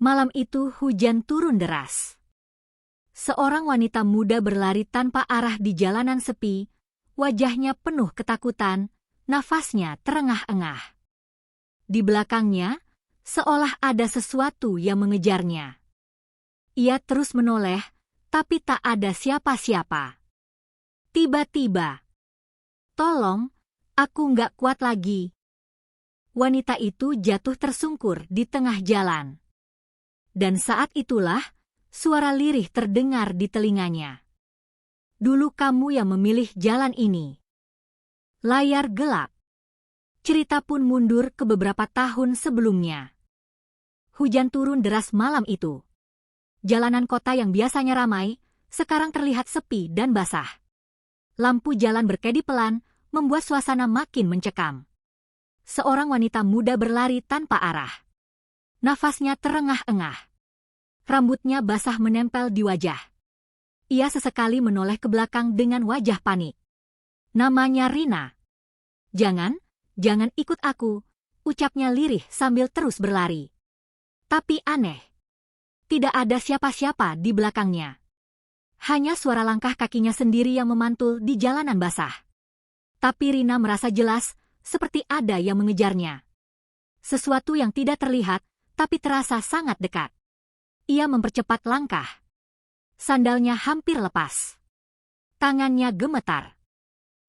Malam itu hujan turun deras. Seorang wanita muda berlari tanpa arah di jalanan sepi, wajahnya penuh ketakutan, nafasnya terengah-engah. Di belakangnya, seolah ada sesuatu yang mengejarnya. Ia terus menoleh, tapi tak ada siapa-siapa. Tiba-tiba, "Tolong, aku nggak kuat lagi." Wanita itu jatuh tersungkur di tengah jalan. Dan saat itulah, suara lirih terdengar di telinganya. "Dulu kamu yang memilih jalan ini." Layar gelap. Cerita pun mundur ke beberapa tahun sebelumnya. Hujan turun deras malam itu. Jalanan kota yang biasanya ramai, sekarang terlihat sepi dan basah. Lampu jalan berkedip pelan, membuat suasana makin mencekam. Seorang wanita muda berlari tanpa arah. Nafasnya terengah-engah. Rambutnya basah menempel di wajah. Ia sesekali menoleh ke belakang dengan wajah panik. "Namanya Rina." Jangan ikut aku," ucapnya lirih sambil terus berlari. Tapi aneh. Tidak ada siapa-siapa di belakangnya. Hanya suara langkah kakinya sendiri yang memantul di jalanan basah. Tapi Rina merasa jelas, seperti ada yang mengejarnya. Sesuatu yang tidak terlihat, tapi terasa sangat dekat. Ia mempercepat langkah. Sandalnya hampir lepas. Tangannya gemetar.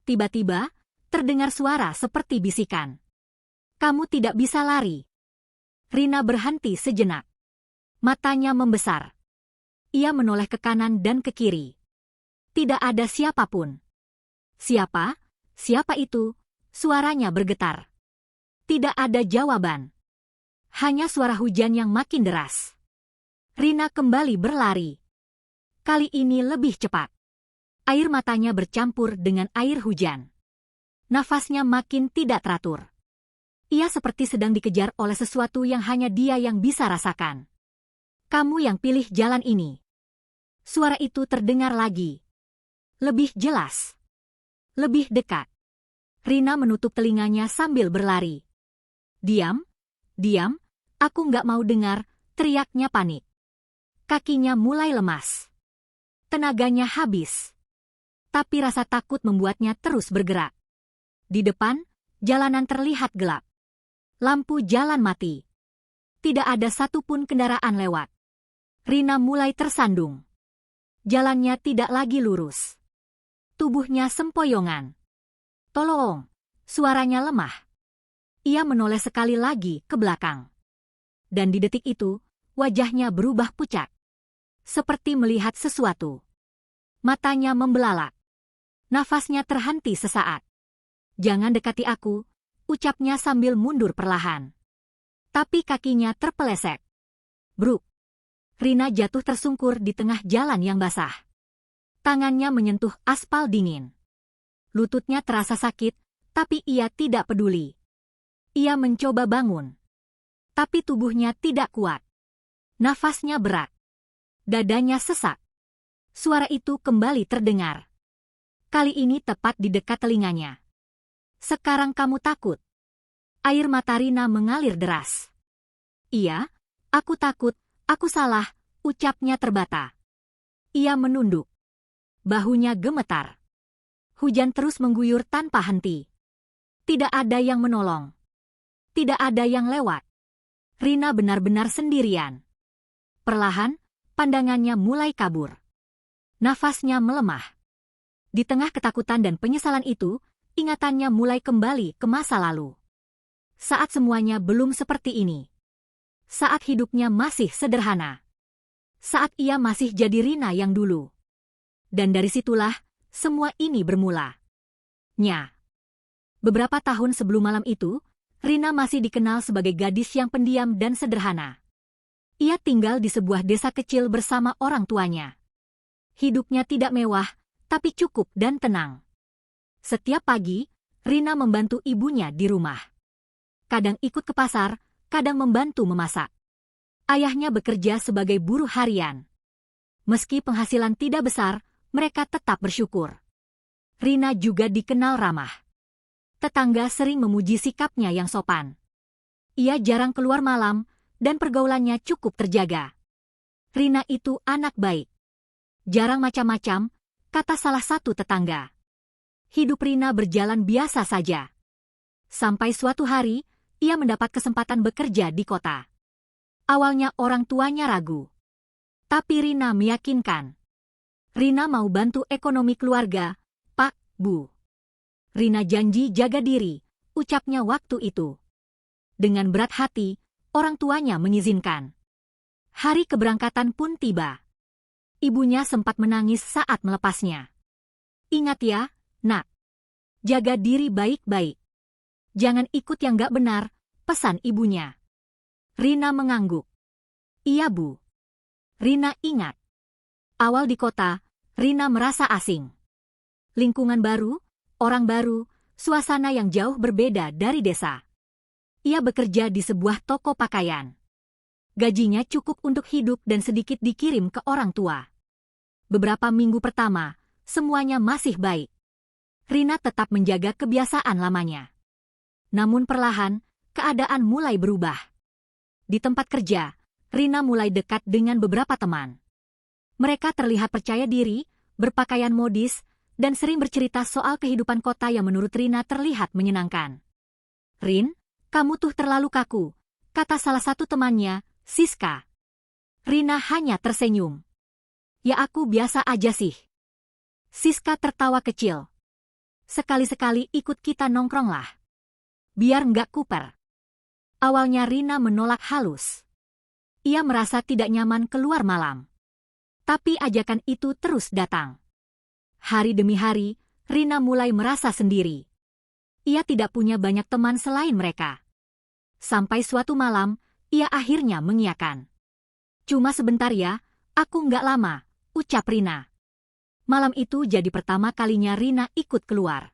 Tiba-tiba, terdengar suara seperti bisikan. "Kamu tidak bisa lari." Rina berhenti sejenak. Matanya membesar. Ia menoleh ke kanan dan ke kiri. Tidak ada siapapun. "Siapa? Siapa itu?" Suaranya bergetar. Tidak ada jawaban. Hanya suara hujan yang makin deras. Rina kembali berlari. Kali ini lebih cepat. Air matanya bercampur dengan air hujan. Nafasnya makin tidak teratur. Ia seperti sedang dikejar oleh sesuatu yang hanya dia yang bisa rasakan. "Kamu yang pilih jalan ini." Suara itu terdengar lagi. Lebih jelas. Lebih dekat. Rina menutup telinganya sambil berlari. "Diam, diam, aku nggak mau dengar," teriaknya panik. Kakinya mulai lemas. Tenaganya habis. Tapi rasa takut membuatnya terus bergerak. Di depan, jalanan terlihat gelap. Lampu jalan mati. Tidak ada satupun kendaraan lewat. Rina mulai tersandung. Jalannya tidak lagi lurus. Tubuhnya sempoyongan. "Tolong!" Suaranya lemah. Ia menoleh sekali lagi ke belakang. Dan di detik itu, wajahnya berubah pucat. Seperti melihat sesuatu. Matanya membelalak. Nafasnya terhenti sesaat. "Jangan dekati aku," ucapnya sambil mundur perlahan. Tapi kakinya terpelesek. Bruk. Rina jatuh tersungkur di tengah jalan yang basah. Tangannya menyentuh aspal dingin. Lututnya terasa sakit, tapi ia tidak peduli. Ia mencoba bangun. Tapi tubuhnya tidak kuat. Nafasnya berat. Dadanya sesak. Suara itu kembali terdengar. Kali ini tepat di dekat telinganya. "Sekarang kamu takut?" Air mata Rina mengalir deras. "Iya, aku takut, aku salah," ucapnya terbata. Ia menunduk. Bahunya gemetar. Hujan terus mengguyur tanpa henti. Tidak ada yang menolong. Tidak ada yang lewat. Rina benar-benar sendirian. Perlahan, pandangannya mulai kabur. Nafasnya melemah. Di tengah ketakutan dan penyesalan itu, ingatannya mulai kembali ke masa lalu. Saat semuanya belum seperti ini. Saat hidupnya masih sederhana. Saat ia masih jadi Rina yang dulu. Dan dari situlah, semua ini bermula. Beberapa tahun sebelum malam itu, Rina masih dikenal sebagai gadis yang pendiam dan sederhana. Ia tinggal di sebuah desa kecil bersama orang tuanya. Hidupnya tidak mewah, tapi cukup dan tenang. Setiap pagi, Rina membantu ibunya di rumah. Kadang ikut ke pasar, kadang membantu memasak. Ayahnya bekerja sebagai buruh harian. Meski penghasilan tidak besar, mereka tetap bersyukur. Rina juga dikenal ramah. Tetangga sering memuji sikapnya yang sopan. Ia jarang keluar malam, dan pergaulannya cukup terjaga. Rina itu anak baik. Jarang macam-macam, kata salah satu tetangga. Hidup Rina berjalan biasa saja. Sampai suatu hari, ia mendapat kesempatan bekerja di kota. Awalnya orang tuanya ragu. Tapi Rina meyakinkan. Rina mau bantu ekonomi keluarga, Pak, Bu. Rina janji jaga diri, ucapnya waktu itu. Dengan berat hati, orang tuanya mengizinkan. Hari keberangkatan pun tiba. Ibunya sempat menangis saat melepasnya. Ingat ya, Nak. Jaga diri baik-baik. Jangan ikut yang gak benar, pesan ibunya. Rina mengangguk. Iya, Bu. Rina ingat. Awal di kota, Rina merasa asing. Lingkungan baru, orang baru, suasana yang jauh berbeda dari desa. Ia bekerja di sebuah toko pakaian. Gajinya cukup untuk hidup dan sedikit dikirim ke orang tua. Beberapa minggu pertama, semuanya masih baik. Rina tetap menjaga kebiasaan lamanya. Namun perlahan, keadaan mulai berubah. Di tempat kerja, Rina mulai dekat dengan beberapa teman. Mereka terlihat percaya diri, berpakaian modis, dan sering bercerita soal kehidupan kota yang menurut Rina terlihat menyenangkan. Rin, kamu tuh terlalu kaku, kata salah satu temannya, Siska. Rina hanya tersenyum. Ya aku biasa aja sih. Siska tertawa kecil. Sekali-sekali ikut kita nongkrong lah. Biar nggak kuper. Awalnya Rina menolak halus. Ia merasa tidak nyaman keluar malam. Tapi ajakan itu terus datang. Hari demi hari, Rina mulai merasa sendiri. Ia tidak punya banyak teman selain mereka. Sampai suatu malam, ia akhirnya mengiyakan. Cuma sebentar ya, aku nggak lama, ucap Rina. Malam itu jadi pertama kalinya Rina ikut keluar.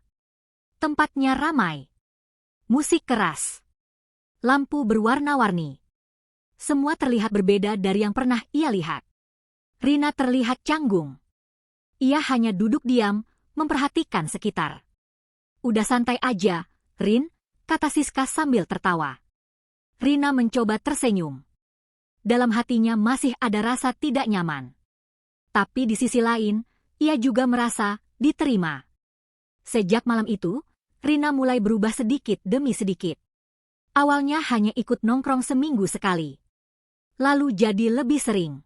Tempatnya ramai. Musik keras. Lampu berwarna-warni. Semua terlihat berbeda dari yang pernah ia lihat. Rina terlihat canggung. Ia hanya duduk diam, memperhatikan sekitar. Udah santai aja, Rin, kata Siska sambil tertawa. Rina mencoba tersenyum. Dalam hatinya masih ada rasa tidak nyaman. Tapi di sisi lain, ia juga merasa diterima. Sejak malam itu, Rina mulai berubah sedikit demi sedikit. Awalnya hanya ikut nongkrong seminggu sekali. Lalu jadi lebih sering.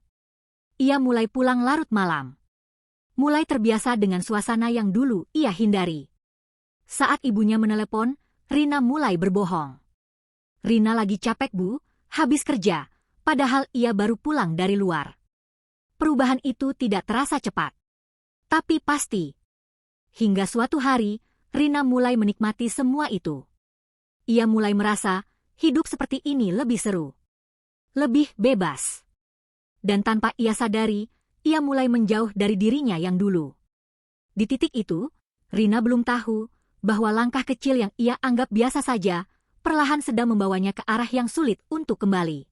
Ia mulai pulang larut malam. Mulai terbiasa dengan suasana yang dulu ia hindari. Saat ibunya menelepon, Rina mulai berbohong. Rina lagi capek, Bu, habis kerja, padahal ia baru pulang dari luar. Perubahan itu tidak terasa cepat. Tapi pasti. Hingga suatu hari, Rina mulai menikmati semua itu. Ia mulai merasa, hidup seperti ini lebih seru. Lebih bebas. Dan tanpa ia sadari, ia mulai menjauh dari dirinya yang dulu. Di titik itu, Rina belum tahu bahwa langkah kecil yang ia anggap biasa saja, perlahan sedang membawanya ke arah yang sulit untuk kembali.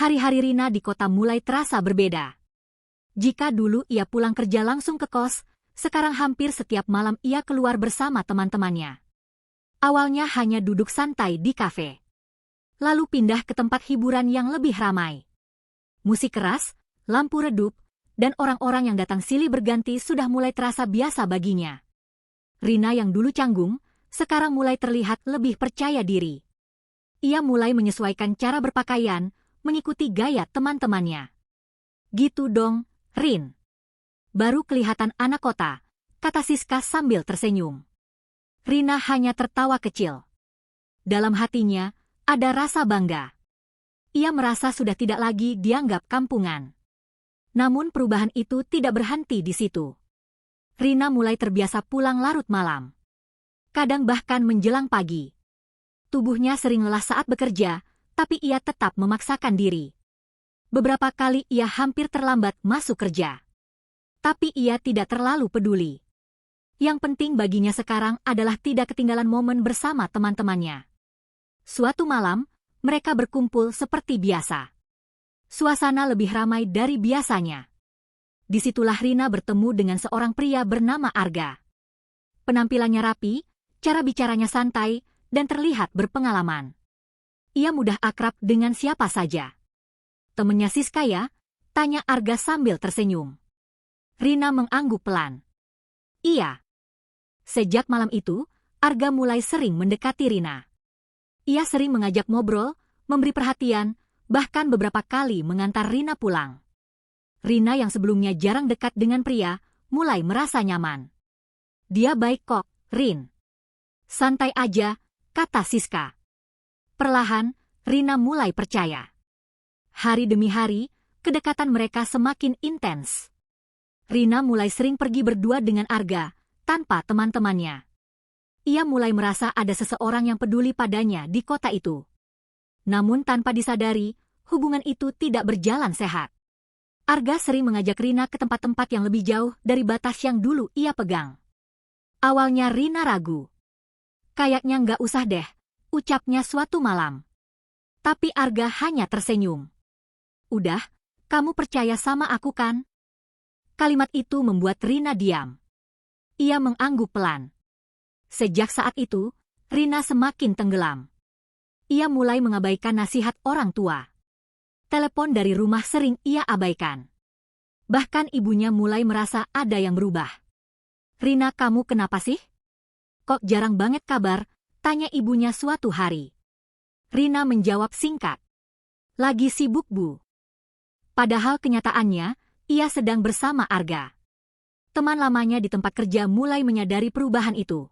Hari-hari Rina di kota mulai terasa berbeda. Jika dulu ia pulang kerja langsung ke kos, sekarang hampir setiap malam ia keluar bersama teman-temannya. Awalnya hanya duduk santai di kafe. Lalu pindah ke tempat hiburan yang lebih ramai. Musik keras, lampu redup, dan orang-orang yang datang silih berganti sudah mulai terasa biasa baginya. Rina yang dulu canggung, sekarang mulai terlihat lebih percaya diri. Ia mulai menyesuaikan cara berpakaian, mengikuti gaya teman-temannya. Gitu dong, Rin. Baru kelihatan anak kota, kata Siska sambil tersenyum. Rina hanya tertawa kecil. Dalam hatinya, ada rasa bangga. Ia merasa sudah tidak lagi dianggap kampungan. Namun perubahan itu tidak berhenti di situ. Rina mulai terbiasa pulang larut malam. Kadang bahkan menjelang pagi. Tubuhnya sering lelah saat bekerja, tapi ia tetap memaksakan diri. Beberapa kali ia hampir terlambat masuk kerja. Tapi ia tidak terlalu peduli. Yang penting baginya sekarang adalah tidak ketinggalan momen bersama teman-temannya. Suatu malam, mereka berkumpul seperti biasa. Suasana lebih ramai dari biasanya. Disitulah Rina bertemu dengan seorang pria bernama Arga. Penampilannya rapi, Cara bicaranya santai dan terlihat berpengalaman. Ia mudah akrab dengan siapa saja. Temennya Siska ya? Tanya Arga sambil tersenyum. Rina mengangguk pelan. Iya. Sejak malam itu, Arga mulai sering mendekati Rina. Ia sering mengajak ngobrol, memberi perhatian, bahkan beberapa kali mengantar Rina pulang. Rina yang sebelumnya jarang dekat dengan pria, mulai merasa nyaman. Dia baik kok, Rin. Santai aja, kata Siska. Perlahan, Rina mulai percaya. Hari demi hari, kedekatan mereka semakin intens. Rina mulai sering pergi berdua dengan Arga, tanpa teman-temannya. Ia mulai merasa ada seseorang yang peduli padanya di kota itu. Namun tanpa disadari, hubungan itu tidak berjalan sehat. Arga sering mengajak Rina ke tempat-tempat yang lebih jauh dari batas yang dulu ia pegang. Awalnya Rina ragu. Kayaknya nggak usah deh, ucapnya suatu malam. Tapi Arga hanya tersenyum. Udah, kamu percaya sama aku kan? Kalimat itu membuat Rina diam. Ia mengangguk pelan. Sejak saat itu, Rina semakin tenggelam. Ia mulai mengabaikan nasihat orang tua. Telepon dari rumah sering ia abaikan. Bahkan ibunya mulai merasa ada yang berubah. Rina, kamu kenapa sih? Kok jarang banget kabar? Tanya ibunya suatu hari. Rina menjawab singkat. Lagi sibuk, Bu. Padahal kenyataannya, ia sedang bersama Arga. Teman lamanya di tempat kerja mulai menyadari perubahan itu.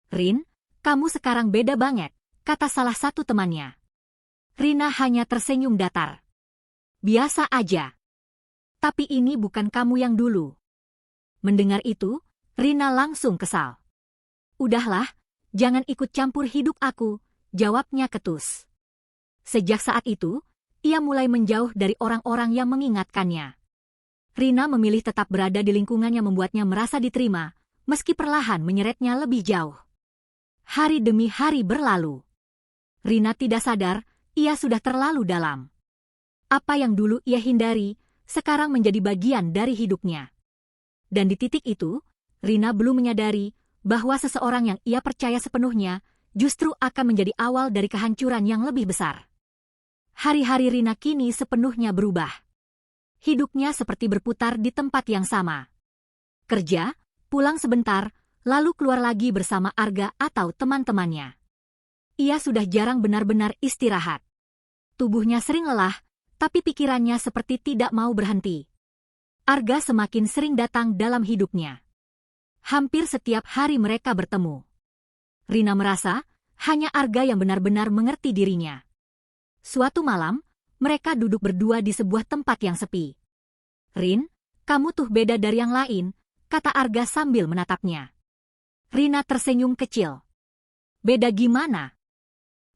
Rin, kamu sekarang beda banget, kata salah satu temannya. Rina hanya tersenyum datar. Biasa aja. Tapi ini bukan kamu yang dulu. Mendengar itu, Rina langsung kesal. Udahlah, jangan ikut campur hidup aku, jawabnya ketus. Sejak saat itu, ia mulai menjauh dari orang-orang yang mengingatkannya. Rina memilih tetap berada di lingkungan yang membuatnya merasa diterima, meski perlahan menyeretnya lebih jauh. Hari demi hari berlalu. Rina tidak sadar, ia sudah terlalu dalam. Apa yang dulu ia hindari, sekarang menjadi bagian dari hidupnya. Dan di titik itu, Rina belum menyadari bahwa seseorang yang ia percaya sepenuhnya justru akan menjadi awal dari kehancuran yang lebih besar. Hari-hari Rina kini sepenuhnya berubah. Hidupnya seperti berputar di tempat yang sama. Kerja, pulang sebentar, lalu keluar lagi bersama Arga atau teman-temannya. Ia sudah jarang benar-benar istirahat. Tubuhnya sering lelah, tapi pikirannya seperti tidak mau berhenti. Arga semakin sering datang dalam hidupnya. Hampir setiap hari mereka bertemu. Rina merasa, hanya Arga yang benar-benar mengerti dirinya. Suatu malam, mereka duduk berdua di sebuah tempat yang sepi. Rin, kamu tuh beda dari yang lain, kata Arga sambil menatapnya. Rina tersenyum kecil. Beda gimana?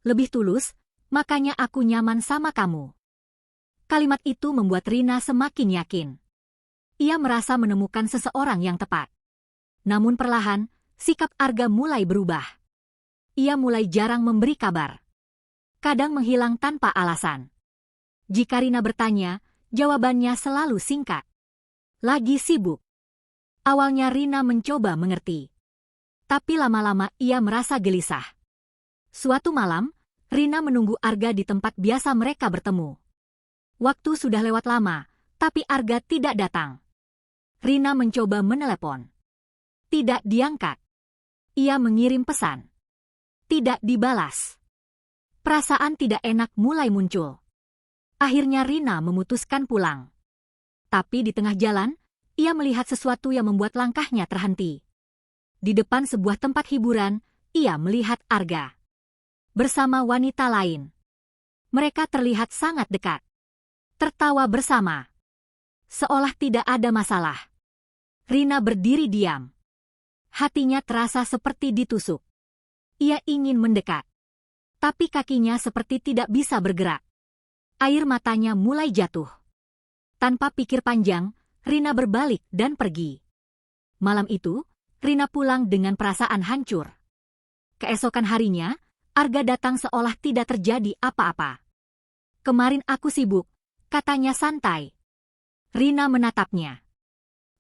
Lebih tulus, makanya aku nyaman sama kamu. Kalimat itu membuat Rina semakin yakin. Ia merasa menemukan seseorang yang tepat. Namun perlahan, sikap Arga mulai berubah. Ia mulai jarang memberi kabar. Kadang menghilang tanpa alasan. Jika Rina bertanya, jawabannya selalu singkat. Lagi sibuk. Awalnya Rina mencoba mengerti. Tapi lama-lama ia merasa gelisah. Suatu malam, Rina menunggu Arga di tempat biasa mereka bertemu. Waktu sudah lewat lama, tapi Arga tidak datang. Rina mencoba menelepon. Tidak diangkat. Ia mengirim pesan. Tidak dibalas. Perasaan tidak enak mulai muncul. Akhirnya Rina memutuskan pulang. Tapi di tengah jalan, ia melihat sesuatu yang membuat langkahnya terhenti. Di depan sebuah tempat hiburan, ia melihat Arga bersama wanita lain. Mereka terlihat sangat dekat. Tertawa bersama. Seolah tidak ada masalah. Rina berdiri diam. Hatinya terasa seperti ditusuk. Ia ingin mendekat. Tapi kakinya seperti tidak bisa bergerak. Air matanya mulai jatuh. Tanpa pikir panjang, Rina berbalik dan pergi. Malam itu, Rina pulang dengan perasaan hancur. Keesokan harinya, Arga datang seolah tidak terjadi apa-apa. Kemarin aku sibuk, katanya santai. Rina menatapnya.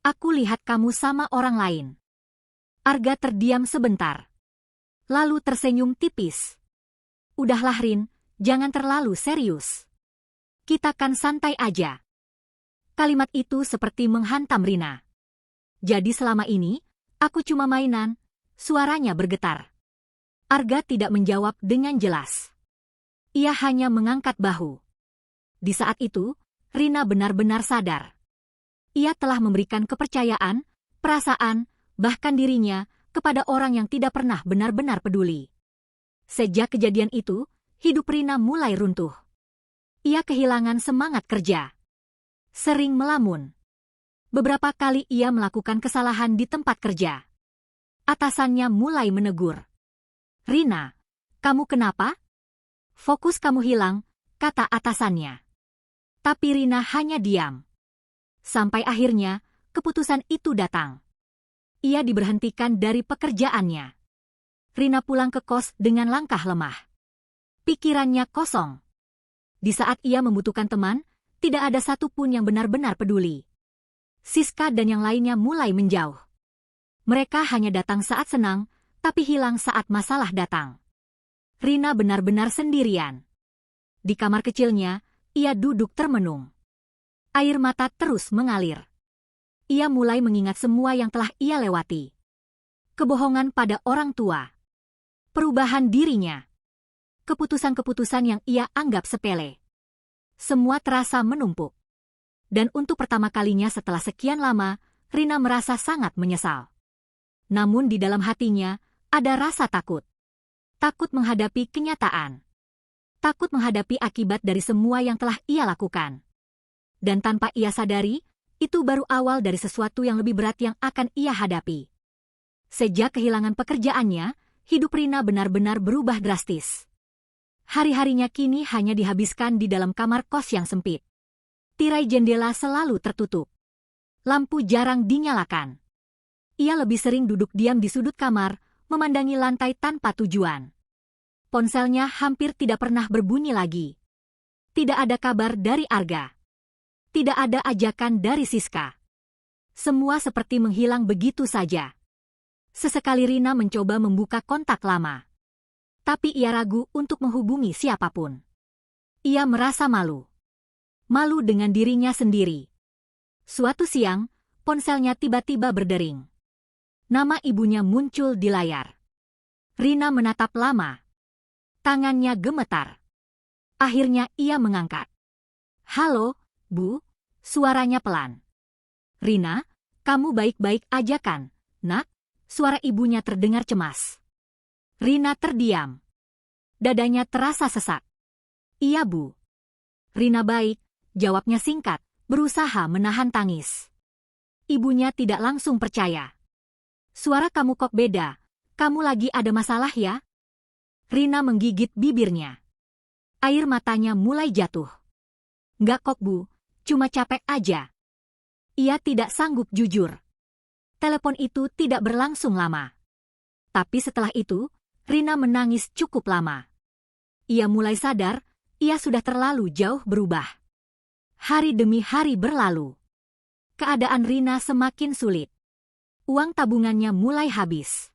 Aku lihat kamu sama orang lain. Arga terdiam sebentar. lalu tersenyum tipis. Udahlah Rin, jangan terlalu serius. Kita kan santai aja. Kalimat itu seperti menghantam Rina. Jadi selama ini, aku cuma mainan, suaranya bergetar. Arga tidak menjawab dengan jelas. Ia hanya mengangkat bahu. Di saat itu, Rina benar-benar sadar. Ia telah memberikan kepercayaan, perasaan, bahkan dirinya, kepada orang yang tidak pernah benar-benar peduli. Sejak kejadian itu, hidup Rina mulai runtuh. Ia kehilangan semangat kerja. Sering melamun. Beberapa kali ia melakukan kesalahan di tempat kerja. Atasannya mulai menegur. Rina, kamu kenapa? Fokus kamu hilang, kata atasannya. Tapi Rina hanya diam. Sampai akhirnya, keputusan itu datang. Ia diberhentikan dari pekerjaannya. Rina pulang ke kos dengan langkah lemah. Pikirannya kosong. Di saat ia membutuhkan teman, tidak ada satupun yang benar-benar peduli. Siska dan yang lainnya mulai menjauh. Mereka hanya datang saat senang, tapi hilang saat masalah datang. Rina benar-benar sendirian. Di kamar kecilnya, ia duduk termenung. Air mata terus mengalir. Ia mulai mengingat semua yang telah ia lewati. Kebohongan pada orang tua. Perubahan dirinya. Keputusan-keputusan yang ia anggap sepele. Semua terasa menumpuk. Dan untuk pertama kalinya setelah sekian lama, Rina merasa sangat menyesal. Namun di dalam hatinya, ada rasa takut. Takut menghadapi kenyataan. Takut menghadapi akibat dari semua yang telah ia lakukan. Dan tanpa ia sadari, itu baru awal dari sesuatu yang lebih berat yang akan ia hadapi. Sejak kehilangan pekerjaannya, hidup Rina benar-benar berubah drastis. Hari-harinya kini hanya dihabiskan di dalam kamar kos yang sempit. Tirai jendela selalu tertutup. Lampu jarang dinyalakan. Ia lebih sering duduk diam di sudut kamar, memandangi lantai tanpa tujuan. Ponselnya hampir tidak pernah berbunyi lagi. Tidak ada kabar dari Arga. Tidak ada ajakan dari Siska. Semua seperti menghilang begitu saja. Sesekali Rina mencoba membuka kontak lama. Tapi ia ragu untuk menghubungi siapapun. Ia merasa malu. Malu dengan dirinya sendiri. Suatu siang, ponselnya tiba-tiba berdering. Nama ibunya muncul di layar. Rina menatap lama. Tangannya gemetar. Akhirnya ia mengangkat. Halo, Bu, suaranya pelan. Rina, kamu baik-baik aja kan, Nak? Suara ibunya terdengar cemas. Rina terdiam. Dadanya terasa sesak. Iya, Bu. Rina baik, jawabnya singkat, berusaha menahan tangis. Ibunya tidak langsung percaya. Suara kamu kok beda, kamu lagi ada masalah ya? Rina menggigit bibirnya. Air matanya mulai jatuh. Nggak kok, Bu, cuma capek aja. Ia tidak sanggup jujur. Telepon itu tidak berlangsung lama. Tapi setelah itu, Rina menangis cukup lama. Ia mulai sadar, ia sudah terlalu jauh berubah. Hari demi hari berlalu. Keadaan Rina semakin sulit. Uang tabungannya mulai habis.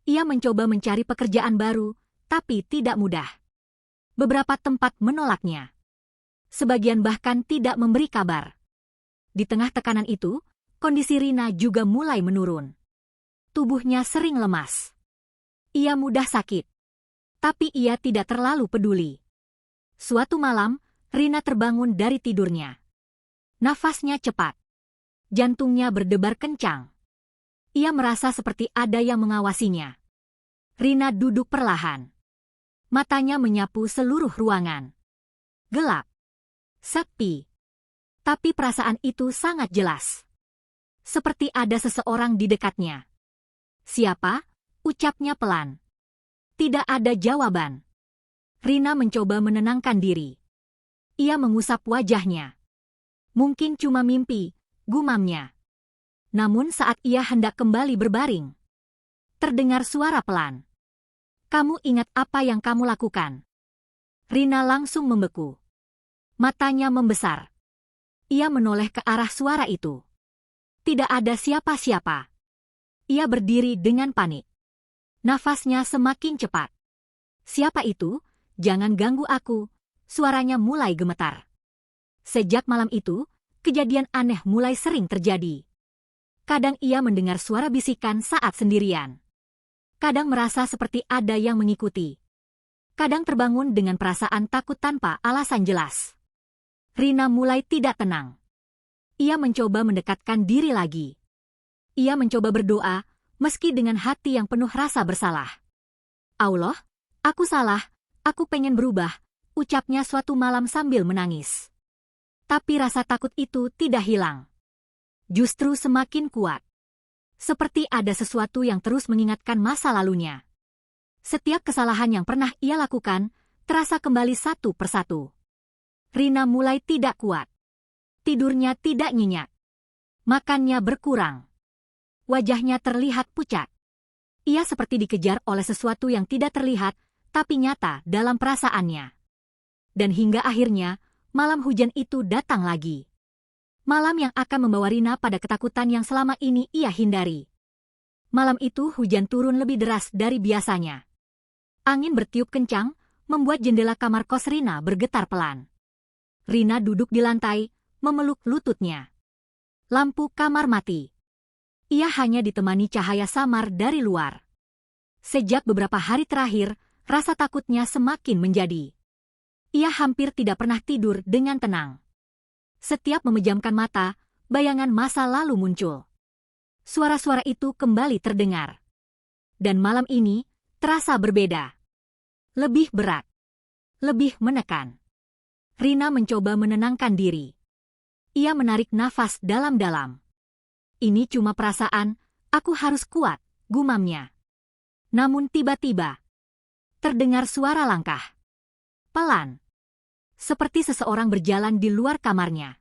Ia mencoba mencari pekerjaan baru, tapi tidak mudah. Beberapa tempat menolaknya. Sebagian bahkan tidak memberi kabar. Di tengah tekanan itu, kondisi Rina juga mulai menurun. Tubuhnya sering lemas. Ia mudah sakit. Tapi ia tidak terlalu peduli. Suatu malam, Rina terbangun dari tidurnya. Nafasnya cepat. Jantungnya berdebar kencang. Ia merasa seperti ada yang mengawasinya. Rina duduk perlahan. Matanya menyapu seluruh ruangan. Gelap. Sepi. Tapi perasaan itu sangat jelas. Seperti ada seseorang di dekatnya. Siapa? Ucapnya pelan. Tidak ada jawaban. Rina mencoba menenangkan diri. Ia mengusap wajahnya. Mungkin cuma mimpi, gumamnya. Namun saat ia hendak kembali berbaring, terdengar suara pelan. Kamu ingat apa yang kamu lakukan? Rina langsung membeku. Matanya membesar. Ia menoleh ke arah suara itu. Tidak ada siapa-siapa. Ia berdiri dengan panik. Nafasnya semakin cepat. "Siapa itu? Jangan ganggu aku." Suaranya mulai gemetar. Sejak malam itu, kejadian aneh mulai sering terjadi. Kadang ia mendengar suara bisikan saat sendirian. Kadang merasa seperti ada yang mengikuti. Kadang terbangun dengan perasaan takut tanpa alasan jelas. Rina mulai tidak tenang. Ia mencoba mendekatkan diri lagi. Ia mencoba berdoa, meski dengan hati yang penuh rasa bersalah. "Allah, aku salah, aku pengen berubah," ucapnya suatu malam sambil menangis. Tapi rasa takut itu tidak hilang. Justru semakin kuat. Seperti ada sesuatu yang terus mengingatkan masa lalunya. Setiap kesalahan yang pernah ia lakukan, terasa kembali satu persatu. Rina mulai tidak kuat. Tidurnya tidak nyenyak. Makannya berkurang. Wajahnya terlihat pucat. Ia seperti dikejar oleh sesuatu yang tidak terlihat, tapi nyata dalam perasaannya. Dan hingga akhirnya, malam hujan itu datang lagi. Malam yang akan membawa Rina pada ketakutan yang selama ini ia hindari. Malam itu hujan turun lebih deras dari biasanya. Angin bertiup kencang, membuat jendela kamar kos Rina bergetar pelan. Rina duduk di lantai, memeluk lututnya. Lampu kamar mati. Ia hanya ditemani cahaya samar dari luar. Sejak beberapa hari terakhir, rasa takutnya semakin menjadi. Ia hampir tidak pernah tidur dengan tenang. Setiap memejamkan mata, bayangan masa lalu muncul. Suara-suara itu kembali terdengar. Dan malam ini, terasa berbeda. Lebih berat. Lebih menekan. Rina mencoba menenangkan diri. Ia menarik nafas dalam-dalam. "Ini cuma perasaan, aku harus kuat," gumamnya. Namun tiba-tiba, terdengar suara langkah. Pelan. Seperti seseorang berjalan di luar kamarnya.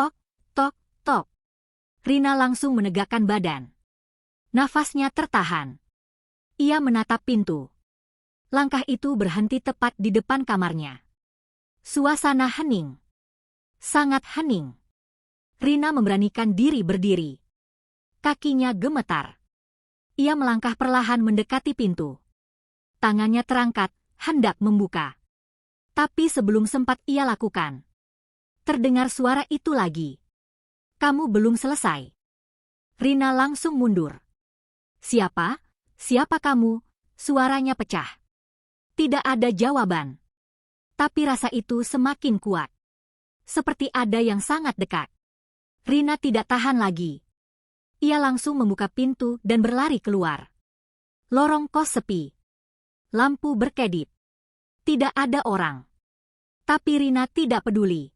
Ok, tok, tok. Rina langsung menegakkan badan. Nafasnya tertahan. Ia menatap pintu. Langkah itu berhenti tepat di depan kamarnya. Suasana hening. Sangat hening. Rina memberanikan diri berdiri. Kakinya gemetar. Ia melangkah perlahan mendekati pintu. Tangannya terangkat, hendak membuka. Tapi sebelum sempat ia lakukan, terdengar suara itu lagi. "Kamu belum selesai." Rina langsung mundur. "Siapa? Siapa kamu?" Suaranya pecah. Tidak ada jawaban. Tapi rasa itu semakin kuat. Seperti ada yang sangat dekat. Rina tidak tahan lagi. Ia langsung membuka pintu dan berlari keluar. Lorong kos sepi. Lampu berkedip. Tidak ada orang. Tapi Rina tidak peduli.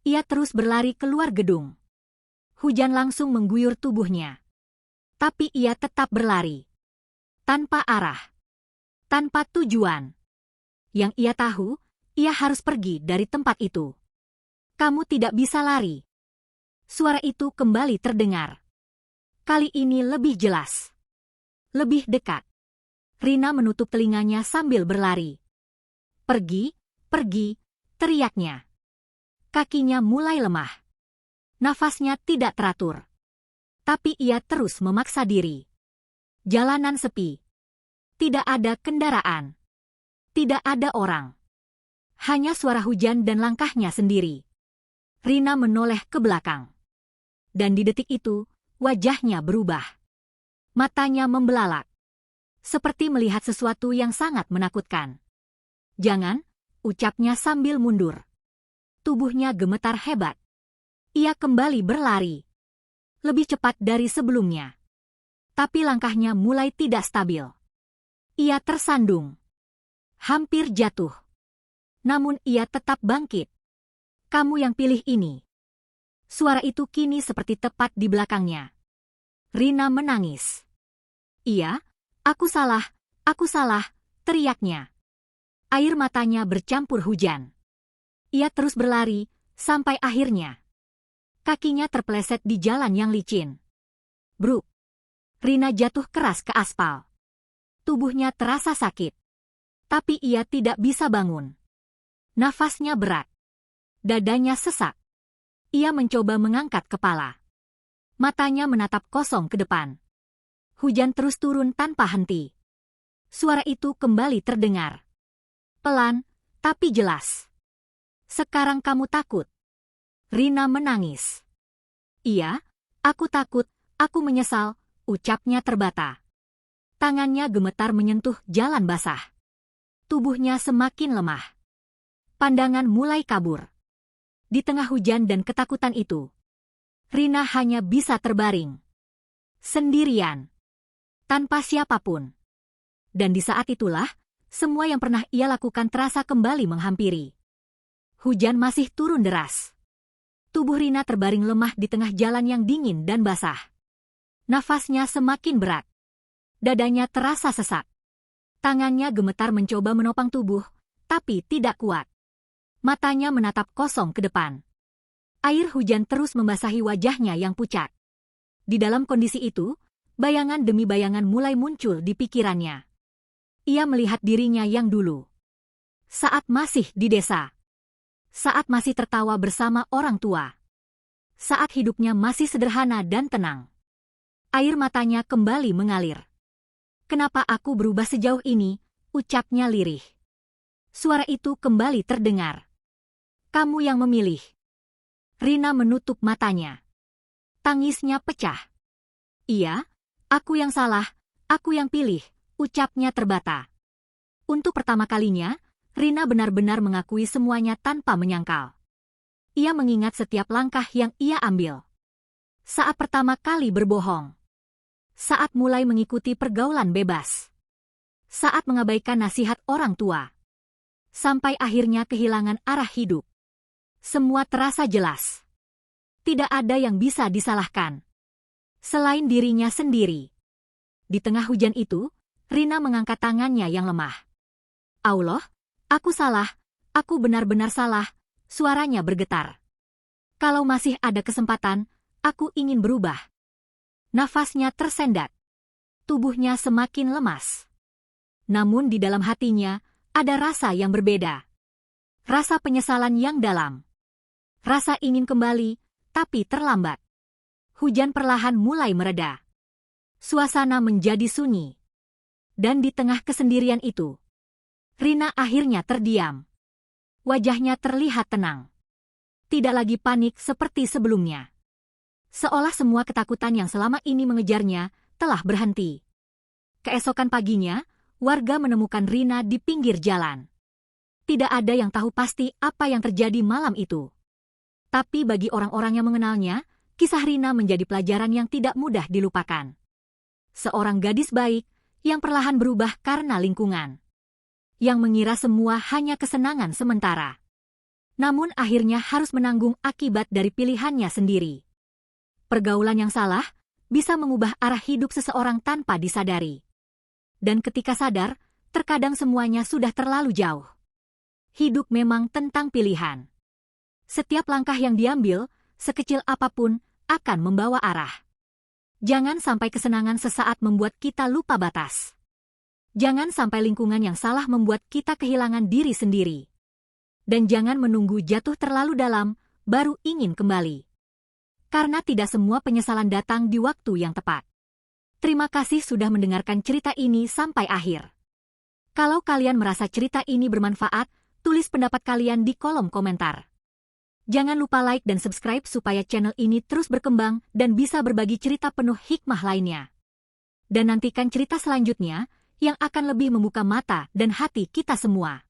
Ia terus berlari keluar gedung. Hujan langsung mengguyur tubuhnya. Tapi ia tetap berlari. Tanpa arah. Tanpa tujuan. Yang ia tahu, ia harus pergi dari tempat itu. "Kamu tidak bisa lari." Suara itu kembali terdengar. Kali ini lebih jelas. Lebih dekat. Rina menutup telinganya sambil berlari. "Pergi, pergi," teriaknya. Kakinya mulai lemah. Nafasnya tidak teratur. Tapi ia terus memaksa diri. Jalanan sepi. Tidak ada kendaraan. Tidak ada orang. Hanya suara hujan dan langkahnya sendiri. Rina menoleh ke belakang. Dan di detik itu, wajahnya berubah. Matanya membelalak. Seperti melihat sesuatu yang sangat menakutkan. "Jangan," ucapnya sambil mundur. Tubuhnya gemetar hebat. Ia kembali berlari. Lebih cepat dari sebelumnya. Tapi langkahnya mulai tidak stabil. Ia tersandung. Hampir jatuh. Namun ia tetap bangkit. "Kamu yang pilih ini." Suara itu kini seperti tepat di belakangnya. Rina menangis. "Iya, aku salah, teriaknya. Air matanya bercampur hujan. Ia terus berlari, sampai akhirnya kakinya terpeleset di jalan yang licin. Bruk. Rina jatuh keras ke aspal. Tubuhnya terasa sakit. Tapi ia tidak bisa bangun. Nafasnya berat. Dadanya sesak. Ia mencoba mengangkat kepala. Matanya menatap kosong ke depan. Hujan terus turun tanpa henti. Suara itu kembali terdengar. Pelan, tapi jelas. Sekarang kamu takut? Rina menangis. Iya, aku takut, aku menyesal, ucapnya terbata. Tangannya gemetar menyentuh jalan basah. Tubuhnya semakin lemah. Pandangan mulai kabur. Di tengah hujan dan ketakutan itu, Rina hanya bisa terbaring. Sendirian. Tanpa siapapun. Dan di saat itulah, semua yang pernah ia lakukan terasa kembali menghampiri. Hujan masih turun deras. Tubuh Rina terbaring lemah di tengah jalan yang dingin dan basah. Nafasnya semakin berat. Dadanya terasa sesak. Tangannya gemetar mencoba menopang tubuh, tapi tidak kuat. Matanya menatap kosong ke depan. Air hujan terus membasahi wajahnya yang pucat. Di dalam kondisi itu, bayangan demi bayangan mulai muncul di pikirannya. Ia melihat dirinya yang dulu. Saat masih di desa. Saat masih tertawa bersama orang tua. Saat hidupnya masih sederhana dan tenang. Air matanya kembali mengalir. Kenapa aku berubah sejauh ini? Ucapnya lirih. Suara itu kembali terdengar. Kamu yang memilih. Rina menutup matanya. Tangisnya pecah. Iya, aku yang salah, aku yang pilih, ucapnya terbata. Untuk pertama kalinya, Rina benar-benar mengakui semuanya tanpa menyangkal. Ia mengingat setiap langkah yang ia ambil. Saat pertama kali berbohong. Saat mulai mengikuti pergaulan bebas. Saat mengabaikan nasihat orang tua. Sampai akhirnya kehilangan arah hidup. Semua terasa jelas. Tidak ada yang bisa disalahkan. Selain dirinya sendiri. Di tengah hujan itu, Rina mengangkat tangannya yang lemah. Allah, aku salah, aku benar-benar salah, suaranya bergetar. Kalau masih ada kesempatan, aku ingin berubah. Nafasnya tersendat. Tubuhnya semakin lemas. Namun di dalam hatinya, ada rasa yang berbeda. Rasa penyesalan yang dalam. Rasa ingin kembali, tapi terlambat. Hujan perlahan mulai mereda. Suasana menjadi sunyi. Dan di tengah kesendirian itu, Rina akhirnya terdiam. Wajahnya terlihat tenang. Tidak lagi panik seperti sebelumnya. Seolah semua ketakutan yang selama ini mengejarnya telah berhenti. Keesokan paginya, warga menemukan Rina di pinggir jalan. Tidak ada yang tahu pasti apa yang terjadi malam itu. Tapi bagi orang-orang yang mengenalnya, kisah Rina menjadi pelajaran yang tidak mudah dilupakan. Seorang gadis baik yang perlahan berubah karena lingkungan. Yang mengira semua hanya kesenangan sementara. Namun akhirnya harus menanggung akibat dari pilihannya sendiri. Pergaulan yang salah bisa mengubah arah hidup seseorang tanpa disadari. Dan ketika sadar, terkadang semuanya sudah terlalu jauh. Hidup memang tentang pilihan. Setiap langkah yang diambil, sekecil apapun, akan membawa arah. Jangan sampai kesenangan sesaat membuat kita lupa batas. Jangan sampai lingkungan yang salah membuat kita kehilangan diri sendiri. Dan jangan menunggu jatuh terlalu dalam, baru ingin kembali. Karena tidak semua penyesalan datang di waktu yang tepat. Terima kasih sudah mendengarkan cerita ini sampai akhir. Kalau kalian merasa cerita ini bermanfaat, tulis pendapat kalian di kolom komentar. Jangan lupa like dan subscribe supaya channel ini terus berkembang dan bisa berbagi cerita penuh hikmah lainnya. Dan nantikan cerita selanjutnya yang akan lebih membuka mata dan hati kita semua.